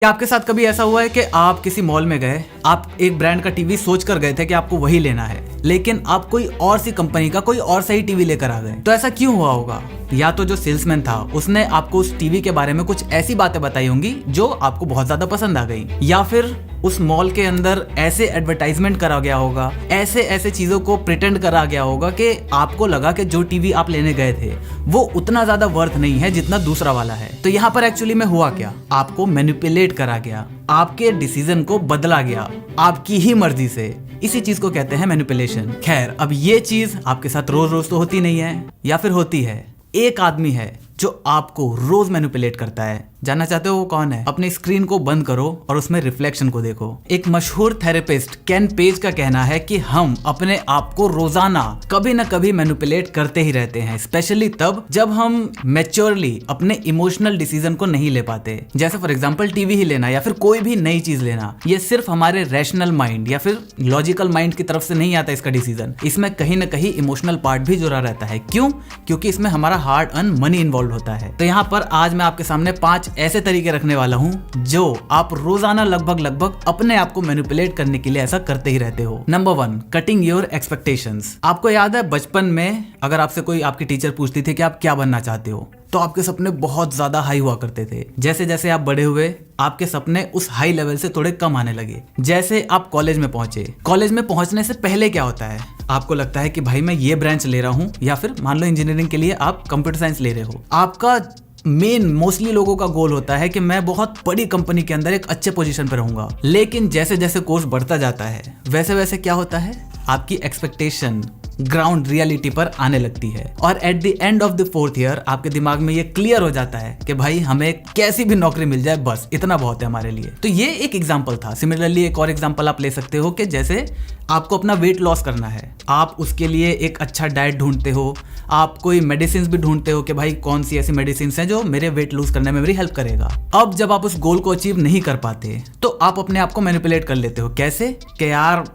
क्या आपके साथ कभी ऐसा हुआ है कि आप किसी मॉल में गए, आप एक ब्रांड का टीवी सोच कर गए थे कि आपको वही लेना है, लेकिन आप कोई और सी कंपनी का कोई और सही टीवी लेकर आ गए? तो ऐसा क्यों हुआ होगा? या तो जो सेल्समैन था उसने आपको उस टीवी के बारे में कुछ ऐसी बातें बताई होंगी जो आपको बहुत ज्यादा पसंद आ गई, या फिर उस मॉल के अंदर ऐसे एडवर्टाइजमेंट करा गया होगा, ऐसे ऐसे चीजों को प्रिटेंड करा गया होगा कि आपको लगा कि जो टीवी आप लेने गए थे वो उतना ज्यादा वर्थ नहीं है जितना दूसरा वाला है। तो यहाँ पर एक्चुअली में हुआ क्या, आपको मैनिपुलेट करा गया, आपके डिसीजन को बदला गया आपकी ही मर्जी से। इसी चीज को कहते हैं मैनिपुलेशन। खैर, अब ये चीज आपके साथ रोज रोज तो होती नहीं है, या फिर होती है। एक आदमी है जो आपको रोज मैनिपुलेट करता है। जानना चाहते हो वो कौन है? अपनी स्क्रीन को बंद करो और उसमें रिफ्लेक्शन को देखो। एक मशहूर थेरेपिस्ट केन पेज का कहना है कि हम अपने आप को रोजाना कभी न कभी मैनिपुलेट करते ही रहते हैं, स्पेशली तब जब हम मैच्योरली अपने इमोशनल डिसीजन को नहीं ले पाते। जैसे फॉर एग्जांपल टीवी ही लेना या फिर कोई भी नई चीज लेना, ये सिर्फ हमारे रैशनल माइंड या फिर लॉजिकल माइंड की तरफ से नहीं आता इसका डिसीजन। इसमें कहीं ना कहीं इमोशनल पार्ट भी जुड़ा रहता है। क्यों? क्योंकि इसमें हमारा हार्ड अर्न मनी इन्वॉल्व होता है। तो यहाँ पर आज मैं आपके सामने 5 ऐसे तरीके रखने वाला हूँ जो आप रोजाना लगभग अपने आप को मैनिपुलेट करने के लिए ऐसा करते ही रहते हो। Number 1, cutting your expectations. आपको याद है बचपन में अगर आपसे कोई आपकी टीचर पूछती थी कि आप क्या बनना चाहते हो, तो आपके सपने बहुत ज्यादा हाई हुआ करते थे। जैसे जैसे आप बड़े हुए आपके सपने उस हाई लेवल से थोड़े कम आने लगे। जैसे आप कॉलेज में पहुंचे, कॉलेज में पहुंचने से पहले क्या होता है, आपको लगता है कि भाई मैं ये ब्रांच ले रहा हूँ, या फिर मान लो इंजीनियरिंग के लिए आप कंप्यूटर साइंस ले रहे हो। आपका मोस्टली लोगों का गोल होता है कि मैं बहुत बड़ी कंपनी के अंदर एक अच्छे पोजीशन पर रहूंगा। लेकिन जैसे जैसे कोर्स बढ़ता जाता है वैसे वैसे क्या होता है, आपकी एक्सपेक्टेशन ग्राउंड रियलिटी पर आने लगती है, और at the end of the 4th year आपके दिमाग में ये क्लियर हो जाता है कि भाई हमें कैसी भी नौकरी मिल जाए बस इतना बहुत है हमारे लिए। तो ये एक एग्जांपल था। सिमिलरली एक और एग्जांपल आप ले सकते हो कि जैसे आपको अपना वेट लॉस करना है, आप उसके लिए एक अच्छा डाइट ढूंढते हो, आप कोई मेडिसिन भी ढूंढते हो कि भाई कौन सी ऐसी मेडिसिन हैं जो मेरे वेट लूज करने में मेरी हेल्प करेगा। अब जब आप उस गोल को अचीव नहीं कर पाते तो आप अपने आप को मैनिपुलेट कर लेते हो। कैसे? कि यार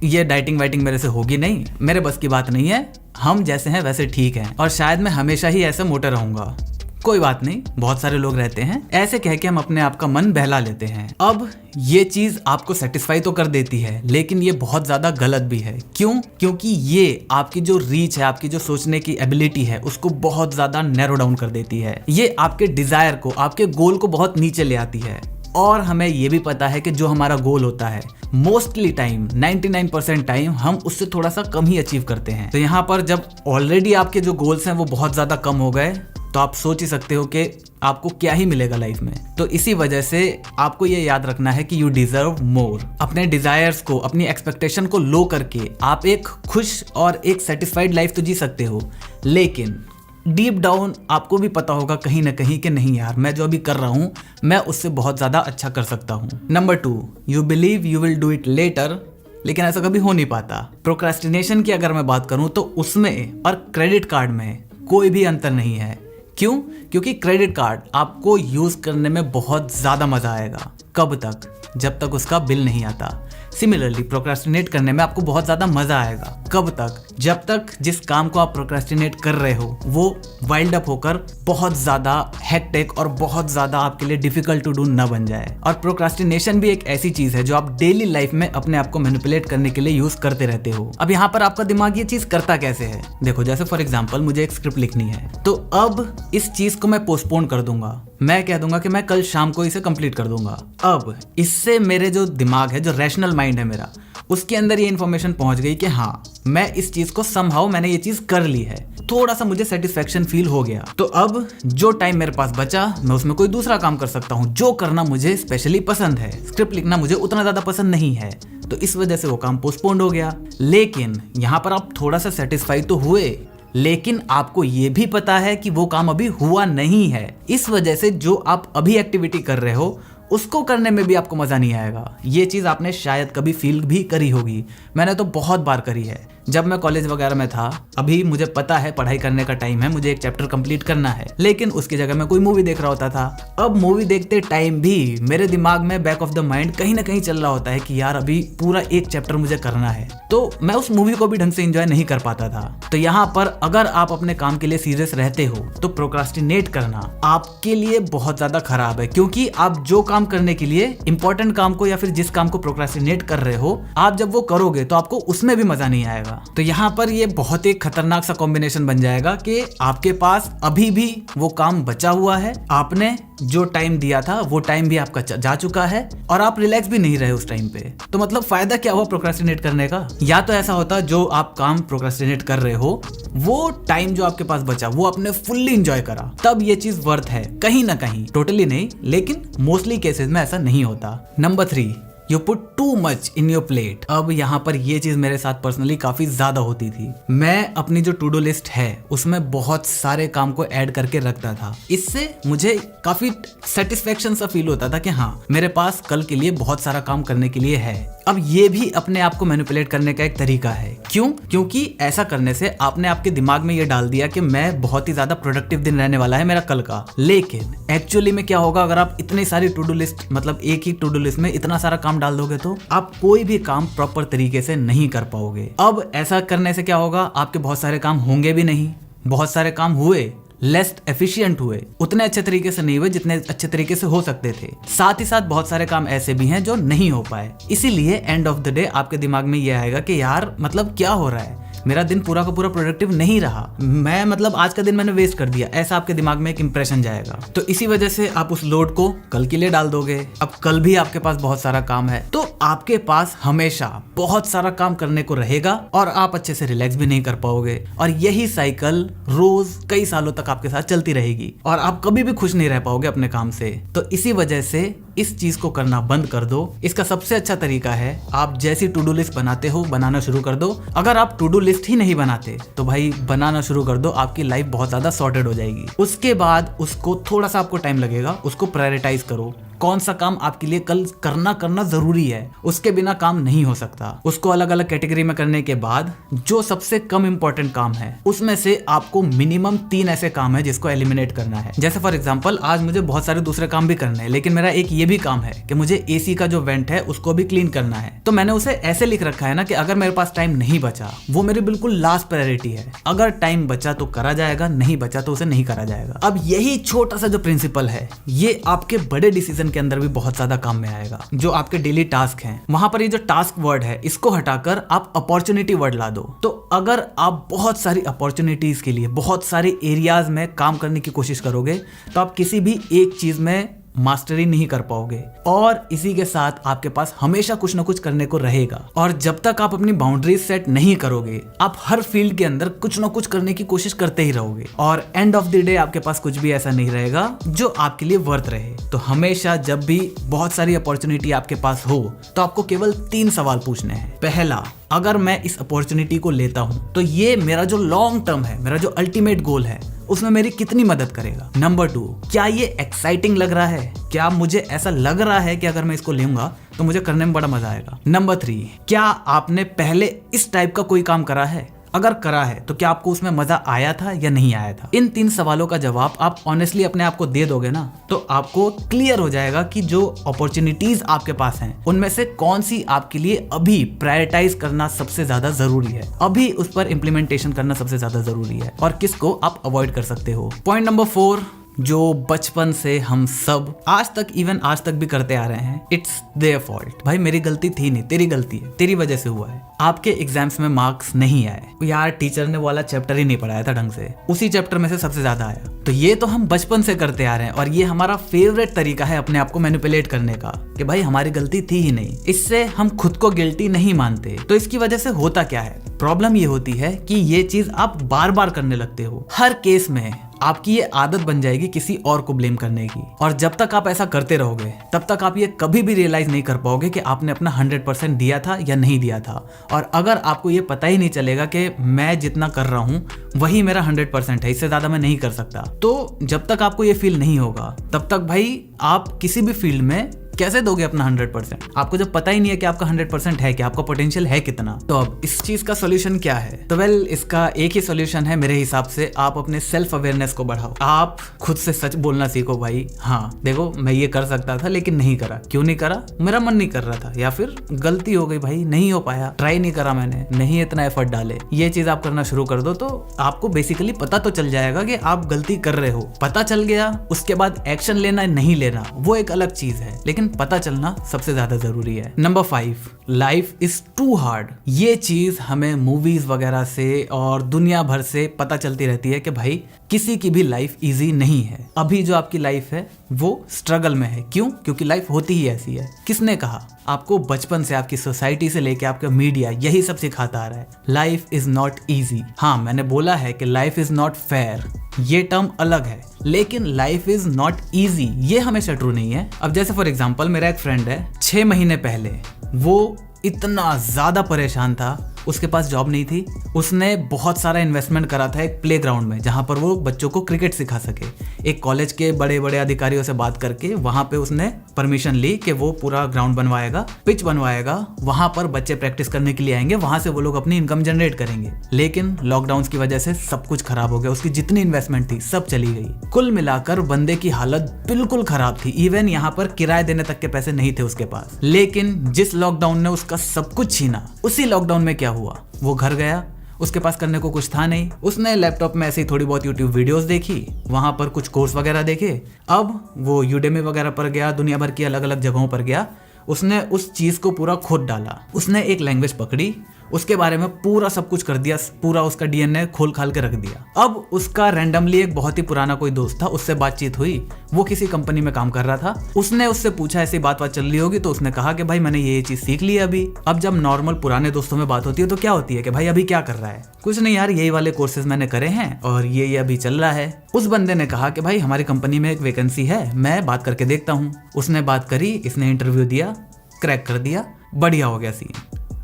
ये डाइटिंग वाइटिंग मेरे से होगी नहीं, मेरे बस की बात नहीं है, हम जैसे हैं वैसे ठीक हैं, और शायद मैं हमेशा ही ऐसे मोटा रहूंगा। कोई बात नहीं, बहुत सारे लोग रहते हैं, ऐसे कह के हम अपने आप का मन बहला लेते हैं। अब ये चीज आपको सेटिस्फाई तो कर देती है, लेकिन ये बहुत ज्यादा गलत भी है। क्यों? क्योंकि ये आपकी जो रीच है, आपकी जो सोचने की एबिलिटी है, उसको बहुत ज्यादा नैरो डाउन कर देती है। ये आपके डिजायर को, आपके गोल को बहुत नीचे ले आती है। और हमें ये भी पता है कि जो हमारा गोल होता है मोस्टली टाइम 99% टाइम हम उससे थोड़ा सा कम ही अचीव करते हैं। तो यहाँ पर जब ऑलरेडी आपके जो गोल्स हैं वो बहुत ज्यादा कम हो गए, तो आप सोच ही सकते हो कि आपको क्या ही मिलेगा लाइफ में। तो इसी वजह से आपको ये याद रखना है कि यू डिजर्व मोर। अपने डिजायर्स को, अपनी एक्सपेक्टेशन को लो करके आप एक खुश और एक सेटिस्फाइड लाइफ तो जी सकते हो, लेकिन डीप डाउन आपको भी पता होगा कहीं ना कहीं कि नहीं यार, मैं जो अभी कर रहा हूं मैं उससे बहुत ज्यादा अच्छा कर सकता हूं। Number 2, you believe you will do it later, लेकिन ऐसा कभी हो नहीं पाता। प्रोक्रेस्टिनेशन की अगर मैं बात करूं तो उसमें और क्रेडिट कार्ड में कोई भी अंतर नहीं है। क्यों? क्योंकि क्रेडिट कार्ड आपको यूज करने में बहुत ज्यादा मजा आएगा। कब तक? जब तक उसका बिल नहीं आता। सिमिलरली प्रोक्रेस्टिनेट करने में आपको बहुत ज्यादा मजा आएगा। कब तक? जब तक जिस काम को आप प्रोक्रेस्टिनेट कर रहे हो वो वाइल्ड अप होकर बहुत ज्यादा हेक्टिक और बहुत ज्यादा आपके लिए डिफिकल्ट टू डू न बन जाए। और प्रोक्रेस्टिनेशन भी एक ऐसी चीज है जो आप डेली लाइफ में अपने आप को मैनिपुलेट करने के लिए यूज करते रहते हो। अब यहाँ पर आपका दिमाग ये चीज करता कैसे है? देखो, जैसे फॉर एग्जाम्पल मुझे एक स्क्रिप्ट लिखनी है, तो अब इस चीज को मैं पोस्टपोन कर दूंगा। मैं कह दूंगा कि मैं कल शाम को इसे कंप्लीट कर दूंगा। अब इससे मेरे जो दिमाग है, जो रैशनल माइंड है मेरा, उसके अंदर ये इन्फॉर्मेशन पहुंच गई कि हाँ, मैं इस चीज को समहाउ मैंने ये चीज कर ली है, थोड़ा सा मुझे सेटिस्फेक्शन फील हो गया। तो अब जो टाइम मेरे पास बचा मैं उसमें कोई दूसरा काम कर सकता हूँ जो करना मुझे स्पेशली पसंद है। स्क्रिप्ट लिखना मुझे उतना ज्यादा पसंद नहीं है, तो इस वजह से वो काम पोस्टपोन्ड हो गया। लेकिन यहाँ पर आप थोड़ा सा सेटिस्फाई तो हुए, लेकिन आपको ये भी पता है कि वो काम अभी हुआ नहीं है। इस वजह से जो आप अभी एक्टिविटी कर रहे हो उसको करने में भी आपको मजा नहीं आएगा। ये चीज आपने शायद कभी फील भी करी होगी, मैंने तो बहुत बार करी है। जब मैं कॉलेज वगैरह में था, अभी मुझे पता है पढ़ाई करने का टाइम है, मुझे एक चैप्टर कंप्लीट करना है, लेकिन उसकी जगह मैं कोई मूवी देख रहा होता था। अब मूवी देखते टाइम भी मेरे दिमाग में बैक ऑफ द माइंड कहीं ना कहीं चल रहा होता है कि यार अभी पूरा एक चैप्टर मुझे करना है, तो मैं उस मूवी को भी ढंग से एंजॉय नहीं कर पाता था। तो यहाँ पर अगर आप अपने काम के लिए सीरियस रहते हो तो प्रोक्रास्टिनेट करना आपके लिए बहुत ज्यादा खराब है, क्योंकि आप जो काम काम करने के लिए, इंपॉर्टेंट काम को या फिर जिस काम को प्रोक्रेस्टिनेट कर रहे हो, आप जब वो करोगे तो आपको उसमें भी मजा नहीं आएगा। तो यहाँ पर ये बहुत ही खतरनाक सा कॉम्बिनेशन बन जाएगा कि आपके पास अभी भी वो काम बचा हुआ है, आपने जो टाइम दिया था वो टाइम भी आपका जा चुका है और आप रिलैक्स भी नहीं रहे उस टाइम पे। तो मतलब फायदा क्या हुआ प्रोक्रेस्टिनेट करने का? या तो ऐसा होता जो आप काम प्रोक्रेस्टिनेट कर रहे हो वो टाइम जो आपके पास बचा वो आपने फुल्ली एंजॉय करा, तब ये चीज वर्थ है कहीं ना कहीं, टोटली नहीं लेकिन मोस्टली केसेस में ऐसा नहीं होता। Number 3, you put too much in your plate. अब यहाँ पर ये चीज मेरे साथ पर्सनली काफी ज्यादा होती थी। मैं अपनी जो टू डू लिस्ट है उसमें बहुत सारे काम को ऐड करके रखता था। इससे मुझे काफी सेटिस्फेक्शन सा फील होता था कि हाँ मेरे पास कल के लिए बहुत सारा काम करने के लिए है। अब ये भी अपने आप को मैनिपुलेट करने का एक तरीका है। क्यों? क्योंकि ऐसा करने से आपने आपके दिमाग में ये डाल दिया कि मैं बहुत ही ज्यादा प्रोडक्टिव दिन रहने वाला है मेरा कल का। लेकिन एक्चुअली में क्या होगा अगर आप इतनी सारी टू डू लिस्ट, मतलब एक ही टू डू लिस्ट में इतना सारा काम डाल दोगे तो आप कोई भी काम प्रॉपर तरीके से नहीं कर पाओगे। अब ऐसा करने से क्या होगा, आपके बहुत सारे काम होंगे भी नहीं, बहुत सारे काम हुए लेस एफिशिएंट हुए, उतने अच्छे तरीके से नहीं हुए जितने अच्छे तरीके से हो सकते थे। साथ ही साथ बहुत सारे काम ऐसे भी हैं जो नहीं हो पाए। इसीलिए एंड ऑफ द डे आपके दिमाग में ये आएगा कि यार मतलब क्या हो रहा है, मेरा दिन पूरा का पूरा प्रोडक्टिव नहीं रहा, मैं मतलब आज का दिन मैंने वेस्ट कर दिया, ऐसा आपके दिमाग में एक इंप्रेशन जाएगा। तो इसी वजह से आप उस लोड को कल के लिए डाल दोगे। अब कल भी आपके पास बहुत सारा काम है तो आपके पास हमेशा बहुत सारा काम करने को रहेगा और आप अच्छे से रिलैक्स भी नहीं कर पाओगे और यही साइकिल रोज कई सालों तक आपके साथ चलती रहेगी और आप कभी भी खुश नहीं रह पाओगे अपने काम से। तो इसी वजह से इस चीज को करना बंद कर दो। इसका सबसे अच्छा तरीका है आप जैसी टू डू लिस्ट बनाते हो बनाना शुरू कर दो। अगर आप टू डू लिस्ट ही नहीं बनाते तो भाई बनाना शुरू कर दो, आपकी लाइफ बहुत ज्यादा सॉर्टेड हो जाएगी। उसके बाद उसको थोड़ा सा आपको टाइम लगेगा, उसको प्रायोरिटाइज करो। कौन सा काम आपके लिए कल करना जरूरी है, उसके बिना काम नहीं हो सकता। उसको अलग अलग कैटेगरी में करने के बाद जो सबसे कम इंपॉर्टेंट काम है उसमें से आपको मिनिमम 3 ऐसे काम है जिसको एलिमिनेट करना है। जैसे फॉर एग्जांपल आज मुझे बहुत सारे दूसरे काम भी करने हैं लेकिन मेरा एक ये भी काम है कि मुझे एसी का जो वेंट है उसको भी क्लीन करना है। तो मैंने उसे ऐसे लिख रखा है ना कि अगर मेरे पास टाइम नहीं बचा, वो मेरी बिल्कुल लास्ट प्रायोरिटी है। अगर टाइम बचा तो करा जाएगा, नहीं बचा तो उसे नहीं करा जाएगा। अब यही छोटा सा जो प्रिंसिपल है ये आपके बड़े डिसीजन के अंदर भी बहुत ज्यादा काम में आएगा। जो आपके डेली टास्क हैं वहां पर ये जो टास्क वर्ड है इसको हटाकर आप अपॉर्चुनिटी वर्ड ला दो। तो अगर आप बहुत सारी अपॉर्चुनिटीज के लिए बहुत सारे एरियाज में काम करने की कोशिश करोगे तो आप किसी भी एक चीज में मास्टरी नहीं कर पाओगे और इसी के साथ आपके पास हमेशा कुछ ना कुछ करने को रहेगा। और जब तक आप अपनी बाउंड्रीज सेट नहीं करोगे आप हर फील्ड के अंदर कुछ ना कुछ करने की कोशिश करते ही रहोगे और एंड ऑफ द डे आपके पास कुछ भी ऐसा नहीं रहेगा जो आपके लिए वर्थ रहे। तो हमेशा जब भी बहुत सारी अपॉर्चुनिटी आपके पास हो तो आपको केवल 3 सवाल पूछने हैं। पहला, अगर मैं इस अपॉर्चुनिटी को लेता हूं तो ये मेरा जो लॉन्ग टर्म है, मेरा जो अल्टीमेट गोल है उसमें मेरी कितनी मदद करेगा। नंबर 2, क्या ये एक्साइटिंग लग रहा है, क्या मुझे ऐसा लग रहा है कि अगर मैं इसको लूंगा तो मुझे करने में बड़ा मजा आएगा। नंबर 3, क्या आपने पहले इस टाइप का कोई काम करा है, अगर करा है तो क्या आपको उसमें मजा आया था या नहीं आया था। इन 3 सवालों का जवाब आप ऑनेस्टली अपने आप को दे दोगे ना तो आपको क्लियर हो जाएगा कि जो अपॉर्चुनिटीज आपके पास हैं उनमें से कौन सी आपके लिए अभी प्रायोरिटाइज करना सबसे ज्यादा जरूरी है, अभी उस पर इम्प्लीमेंटेशन करना सबसे ज्यादा जरूरी है और किसको आप अवॉइड कर सकते हो। पॉइंट नंबर 4, जो बचपन से हम सब आज तक इवन आज तक भी करते आ रहे हैं, इट्स देयर फॉल्ट। भाई मेरी गलती थी नहीं, तेरी गलती है, तेरी वजह से हुआ है। आपके एग्जाम्स में मार्क्स नहीं आए यार, टीचर ने वाला चैप्टर ही नहीं पढ़ाया था ढंग से, उसी चैप्टर में से सबसे ज्यादा आया। तो ये तो हम बचपन से करते आ रहे हैं और ये हमारा फेवरेट तरीका है अपने आप को मैनिपुलेट करने का कि भाई हमारी गलती थी ही नहीं। इससे हम खुद को गिल्टी नहीं मानते। तो इसकी वजह से होता क्या है, प्रॉब्लम ये होती है कि ये चीज आप बार बार करने लगते हो। हर केस में आपकी ये आदत बन जाएगी किसी और को ब्लेम करने की और जब तक आप ऐसा करते रहोगे तब तक आप ये कभी भी रियलाइज नहीं कर पाओगे कि आपने अपना 100% दिया था या नहीं दिया था। और अगर आपको ये पता ही नहीं चलेगा कि मैं जितना कर रहा हूँ वही मेरा 100% है, इससे ज्यादा मैं नहीं कर सकता, तो जब तक आपको ये फील नहीं होगा तब तक भाई आप किसी भी फील्ड में कैसे दोगे अपना 100%? आपको जब पता ही नहीं है कि आपका 100% है, कि आपका पोटेंशियल है कितना। तो अब इस चीज का सोल्यूशन क्या है? तो वेल, इसका एक ही सोल्यूशन है मेरे हिसाब से, आप अपने सेल्फ अवेयरनेस को बढ़ाओ। आप खुद से सच बोलना सीखो भाई, हाँ देखो मैं ये कर सकता था लेकिन नहीं करा। क्यों नहीं करा? मेरा मन नहीं कर रहा था, या फिर गलती हो गई भाई, नहीं हो पाया, ट्राई नहीं करा मैंने, नहीं इतना एफर्ट डाले। ये चीज आप करना शुरू कर दो तो आपको बेसिकली पता तो चल जाएगा कि आप गलती कर रहे हो। पता चल गया, उसके बाद एक्शन लेना नहीं लेना वो एक अलग चीज है, लेकिन पता चलना सबसे ज्यादा जरूरी है। Number 5, life is too hard. ये चीज हमें मूवीज वगैरह से और दुनिया भर से पता चलती रहती है कि भाई किसी की भी लाइफ इजी नहीं है। अभी जो आपकी लाइफ है वो स्ट्रगल में है। क्यों? क्योंकि लाइफ होती ही ऐसी है। किसने कहा? आपको बचपन से आपकी सोसाइटी से लेके आपका मीडिया यही सब सिखाता आ रहा है, लाइफ इज नॉट इजी। हाँ, मैंने बोला है कि लाइफ इज नॉट फेयर, ये टर्म अलग है, लेकिन लाइफ इज नॉट इजी ये हमेशा ट्रू नहीं है। अब जैसे फॉर एग्जांपल मेरा एक फ्रेंड है, 6 महीने पहले वो इतना ज्यादा परेशान था, उसके पास जॉब नहीं थी। उसने बहुत सारा इन्वेस्टमेंट करा था एक प्लेग्राउंड में जहां पर वो बच्चों को क्रिकेट सिखा सके। एक कॉलेज के बड़े बड़े अधिकारियों से बात करके वहां पे उसने परमिशन ली कि वो पूरा ग्राउंड बनवाएगा, पिच बनवाएगा, वहां पर बच्चे प्रैक्टिस करने के लिए आएंगे, वहां से वो लोग अपनी इनकम जनरेट करेंगे। लेकिन लॉकडाउन की वजह से सब कुछ खराब हो गया, उसकी जितनी इन्वेस्टमेंट थी सब चली गई। कुल मिलाकर बंदे की हालत बिल्कुल खराब थी। इवन यहाँ पर किराए देने तक के पैसे नहीं थे उसके पास। लेकिन जिस लॉकडाउन ने उसका सब कुछ छीना, उसी लॉकडाउन में क्या हुआ? वो घर गया, उसके पास करने को कुछ था नहीं। उसने लैपटॉप में ऐसे ही थोड़ी बहुत यूट्यूब वीडियोस देखी, वहां पर कुछ कोर्स वगैरह देखे। अब वो यूडेमी वगैरह पर गया, दुनिया भर की अलग अलग जगहों पर गया। उसने उस चीज को पूरा खुद डाला। उसने एक लैंग्वेज पकड़ी, उसके बारे में पूरा सब कुछ कर दिया, पूरा उसका डीएनए खोल खाल के रख दिया। अब उसका रैंडमली एक बहुत ही पुराना कोई दोस्त था, उससे बातचीत हुई। वो किसी कंपनी में काम कर रहा था। उसने उससे पूछा ऐसी बात चल रही होगी, तो उसने कहा कि भाई मैंने ये चीज सीख ली अभी। अब जब नॉर्मल पुराने दोस्तों में बात होती है तो क्या होती है कि भाई अभी क्या कर रहा है? कुछ नहीं यार, यही वाले कोर्सेज मैंने करे हैं और ये अभी चल रहा है। उस बंदे ने कहा कि भाई हमारी कंपनी में एक वैकेंसी है, मैं बात करके देखता हूँ। उसने बात करी, इसने इंटरव्यू दिया, क्रैक कर दिया, बढ़िया हो गया सीन।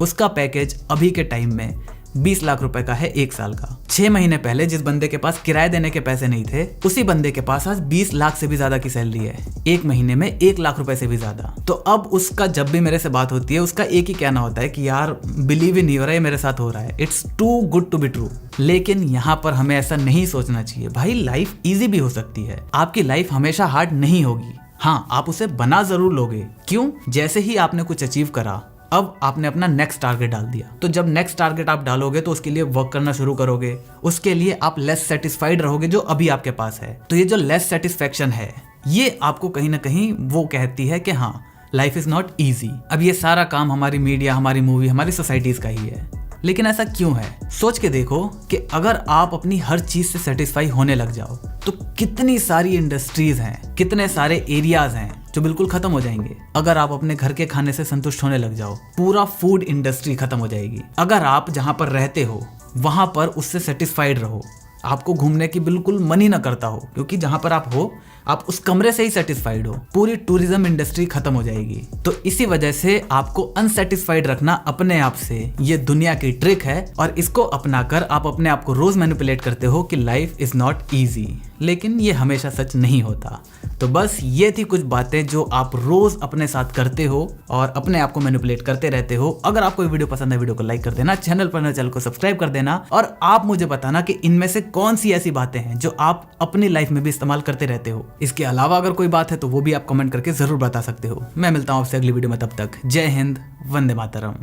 उसका पैकेज अभी के टाइम में 20 लाख रुपए का है 1 साल का। 6 महीने पहले जिस बंदे के पास किराए देने के पैसे नहीं थे, उसी बंदे के पास आज 20 लाख से भी ज्यादा की सैलरी है। 1 महीने में 1 लाख रुपए से भी ज्यादा। तो अब उसका जब भी मेरे से बात होती है, उसका एक ही कहना होता है कि यार बिलीव ही नहीं हो रहा है, मेरे साथ हो रहा है, it's too good to be true. लेकिन यहाँ पर हमें ऐसा नहीं सोचना चाहिए। भाई लाइफ ईजी भी हो सकती है, आपकी लाइफ हमेशा हार्ड नहीं होगी। हाँ, आप उसे बना जरूर लोगे। क्यों? जैसे ही आपने कुछ अचीव करा, अब आपने अपना नेक्स्ट टारगेट डाल दिया। तो जब नेक्स्ट टारगेट आप डालोगे तो उसके लिए वर्क करना शुरू करोगे। उसके लिए आप लेस सेटिस्फाइड रहोगे जो अभी आपके पास है। तो ये जो लेस सेटिस्फेक्शन है, ये आपको कहीं ना कहीं वो कहती है कि हाँ, लाइफ इज नॉट ईजी। अब ये सारा काम हमारी मीडिया, हमारी मूवी, हमारी सोसाइटीज का ही है। लेकिन ऐसा क्यों है? सोच के देखो कि अगर आप अपनी हर चीज से सेटिस्फाई होने लग जाओ तो कितनी सारी इंडस्ट्रीज हैं, कितने सारे एरियाज हैं जो बिल्कुल खत्म हो जाएंगे। अगर आप अपने घर के खाने से संतुष्ट होने लग जाओ, पूरा फूड इंडस्ट्री खत्म हो जाएगी। अगर आप जहां पर रहते हो वहां पर उससे सेटिस्फाइड रहो, आपको घूमने की बिल्कुल मन ही ना करता हो क्योंकि जहां पर आप हो आप उस कमरे से ही सेटिस्फाइड हो, पूरी टूरिज्म इंडस्ट्री खत्म हो जाएगी। तो इसी वजह से आपको अनसेटिस्फाइड रखना अपने आप से ये दुनिया की ट्रिक है, और इसको अपनाकर आप अपने आप को रोज मैनिपुलेट करते हो कि लाइफ इज नॉट ईजी। लेकिन ये हमेशा सच नहीं होता। तो बस ये थी कुछ बातें जो आप रोज अपने साथ करते हो और अपने आप को मैनिपुलेट करते रहते हो। अगर आपको ये वीडियो पसंद है, वीडियो को लाइक कर देना, चैनल पर चैनल को सब्सक्राइब कर देना, और आप मुझे बताना कि इनमें से कौन सी ऐसी बातें हैं जो आप अपनी लाइफ में भी इस्तेमाल करते रहते हो। इसके अलावा अगर कोई बात है तो वो भी आप कमेंट करके जरूर बता सकते हो। मैं मिलता हूं आपसे अगली वीडियो में, तब तक जय हिंद, वंदे मातरम।